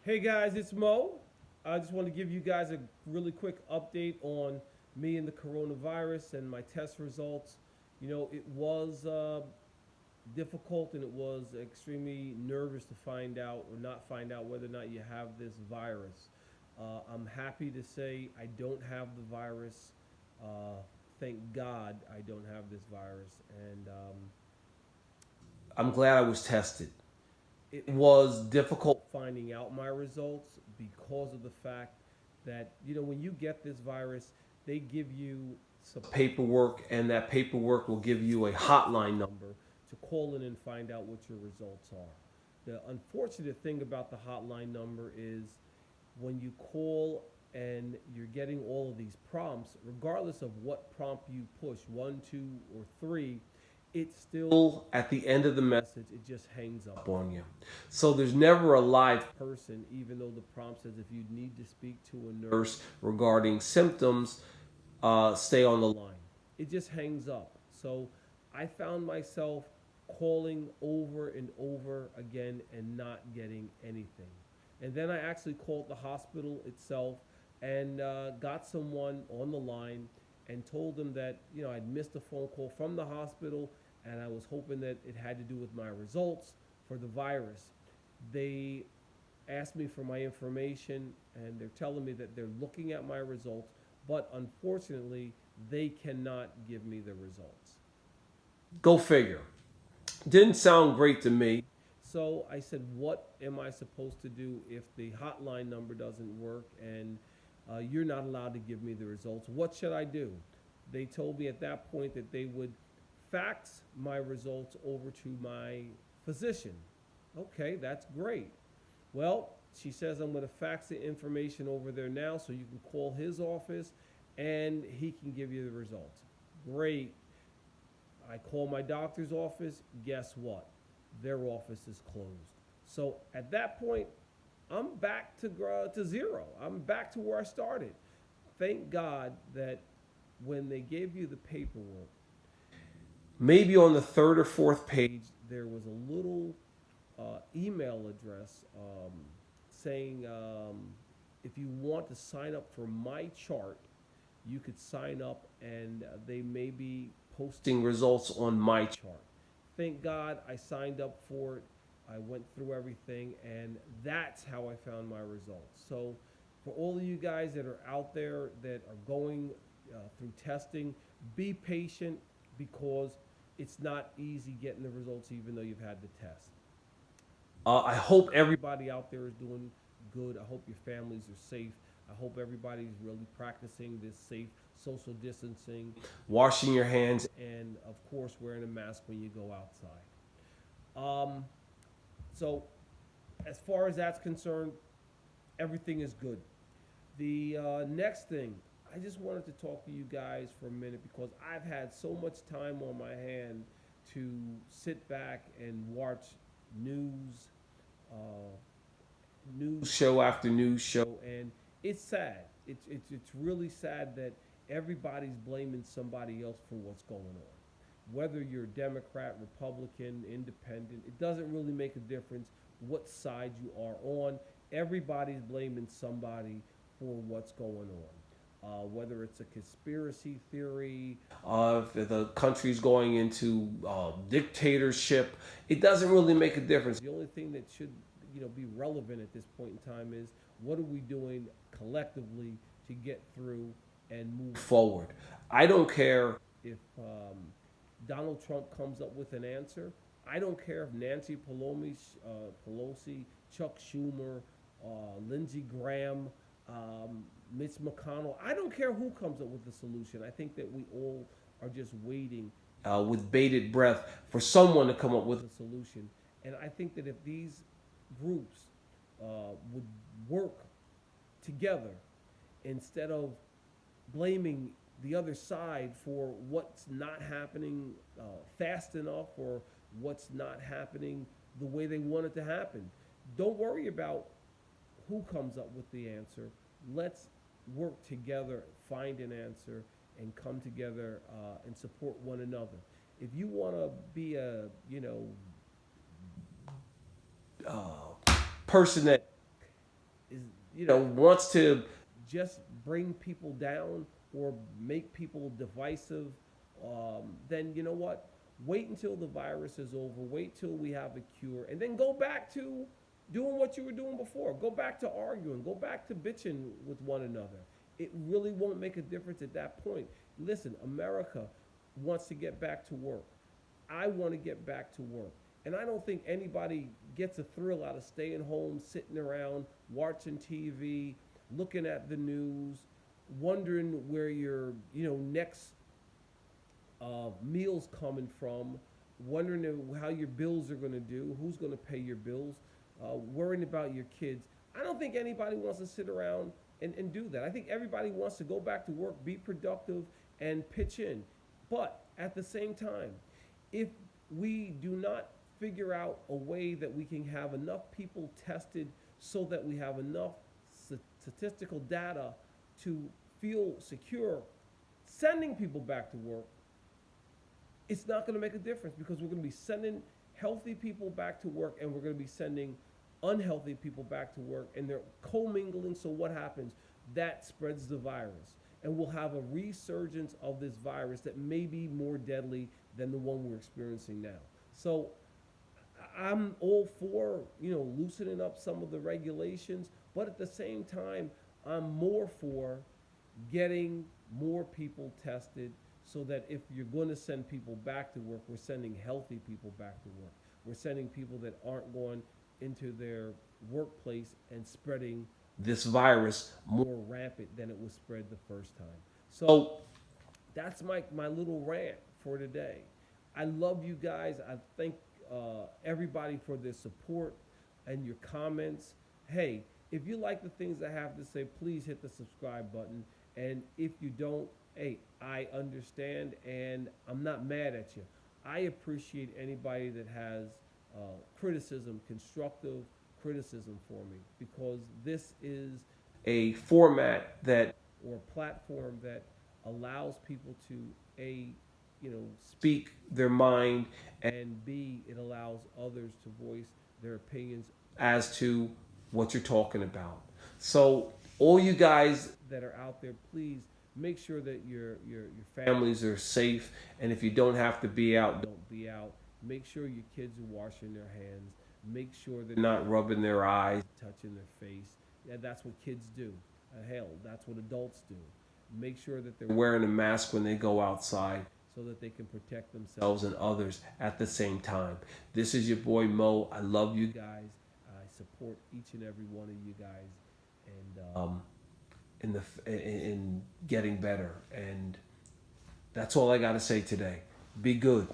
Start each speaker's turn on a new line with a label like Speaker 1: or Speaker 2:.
Speaker 1: Hey guys, it's Mo. I just want to give you guys a really quick update on me and the coronavirus and my test results. It was difficult and it was extremely nervous to find out or not find out whether or not you have this virus. I'm happy to say I don't have the virus. Uh, thank God I don't have this virus. And I'm glad I was tested. It was difficult finding out my results because of the fact that when you get this virus, they give you some paperwork, and that paperwork will give you a hotline number to call in and find out what your results are. The unfortunate thing about the hotline number is when you call and you're getting all of these prompts, regardless of what prompt you push, one, two, or three, it's still at the end of the message, it just hangs up on you. So there's never a live person, even though the prompt says if you need to speak to a nurse regarding symptoms, stay on the line. It just hangs up. So I found myself calling over and over again and not getting anything. And then I actually called the hospital itself and got someone on the line and told them that I'd missed a phone call from the hospital and I was hoping that it had to do with my results for the virus. They asked me for my information and they're telling me that they're looking at my results, but unfortunately, they cannot give me the results. Go figure. Didn't sound great to me. So I said, what am I supposed to do if the hotline number doesn't work and you're not allowed to give me the results? What should I do? They told me at that point that they would fax my results over to my physician. Okay, that's great. Well, she says I'm going to fax the information over there now so you can call his office and he can give you the results. Great. I call my doctor's office. Guess what? Their office is closed. So at that point, I'm back to zero. I'm back to where I started. Thank God that when they gave you the paperwork, maybe on the third or fourth page, there was a little email address saying if you want to sign up for my chart, you could sign up and they may be posting results on my chart. Thank God I signed up for it. I went through everything, and that's how I found my results. So, for all of you guys that are out there that are going through testing, be patient because it's not easy getting the results even though you've had the test. I hope everybody out there is doing good. I hope your families are safe. I hope everybody's really practicing this safe social distancing, washing your hands, and of course, wearing a mask when you go outside. Um, so, as far as that's concerned, everything is good. The next thing, I just wanted to talk to you guys for a minute because I've had so much time on my hand to sit back and watch news, uh, news show after news show, and it's sad. It's really sad that everybody's blaming somebody else for what's going on. Whether you're Democrat, Republican, Independent, it doesn't really make a difference what side you are on. Everybody's blaming somebody for what's going on. Whether it's a conspiracy theory, if the country's going into dictatorship, it doesn't really make a difference. The only thing that should be relevant at this point in time is what are we doing collectively to get through and move forward. I don't care if Donald Trump comes up with an answer. I don't care if Nancy Pelosi, Chuck Schumer, Lindsey Graham, Mitch McConnell. I don't care who comes up with the solution. I think that we all are just waiting with bated breath for someone to come up with a solution. And I think that if these groups would work together instead of blaming the other side for what's not happening fast enough or what's not happening the way they want it to happen. Don't worry about who comes up with the answer. Let's work together, find an answer, and come together and support one another. If you want to be a person that wants to just bring people down or make people divisive, then you know what? Wait until the virus is over. Wait till we have a cure, and then go back to doing what you were doing before. Go back to arguing. Go back to bitching with one another. It really won't make a difference at that point. Listen, America wants to get back to work. I want to get back to work. And I don't think anybody gets a thrill out of staying home, sitting around, watching TV, looking at the news, wondering where your next meals coming from, wondering how your bills are going to do, who's going to pay your bills, worrying about your kids. I don't think anybody wants to sit around and do that. I think everybody wants to go back to work, be productive, and pitch in. But at the same time, if we do not figure out a way that we can have enough people tested so that we have enough statistical data to feel secure sending people back to work, it's not going to make a difference, because we're going to be sending healthy people back to work and we're going to be sending unhealthy people back to work, and they're commingling. So what happens? That spreads the virus, and we'll have a resurgence of this virus that may be more deadly than the one we're experiencing now. So I'm all for, loosening up some of the regulations, but at the same time, I'm more for getting more people tested, so that if you're going to send people back to work, we're sending healthy people back to work. We're sending people that aren't going into their workplace and spreading this virus more rampant than it was spread the first time. So that's my little rant for today. I love you guys. I thank everybody for their support and your comments. Hey, if you like the things I have to say, please hit the subscribe button. And if you don't, hey, I understand, and I'm not mad at you. I appreciate anybody that has criticism, constructive criticism for me, because this is a format or platform that allows people to speak their mind, and B, it allows others to voice their opinions as to what you're talking about. So all you guys that are out there, please make sure that your families are safe, and if you don't have to be out, don't be out. Make sure your kids are washing their hands. Make sure they're not rubbing their eyes, touching their face. Yeah, that's what kids do. Hell, that's what adults do. Make sure that they're wearing a mask when they go outside, so that they can protect themselves and others at the same time. This is your boy Mo. I love you guys. I support each and every one of you guys, and in getting better. And that's all I got to say today. Be good.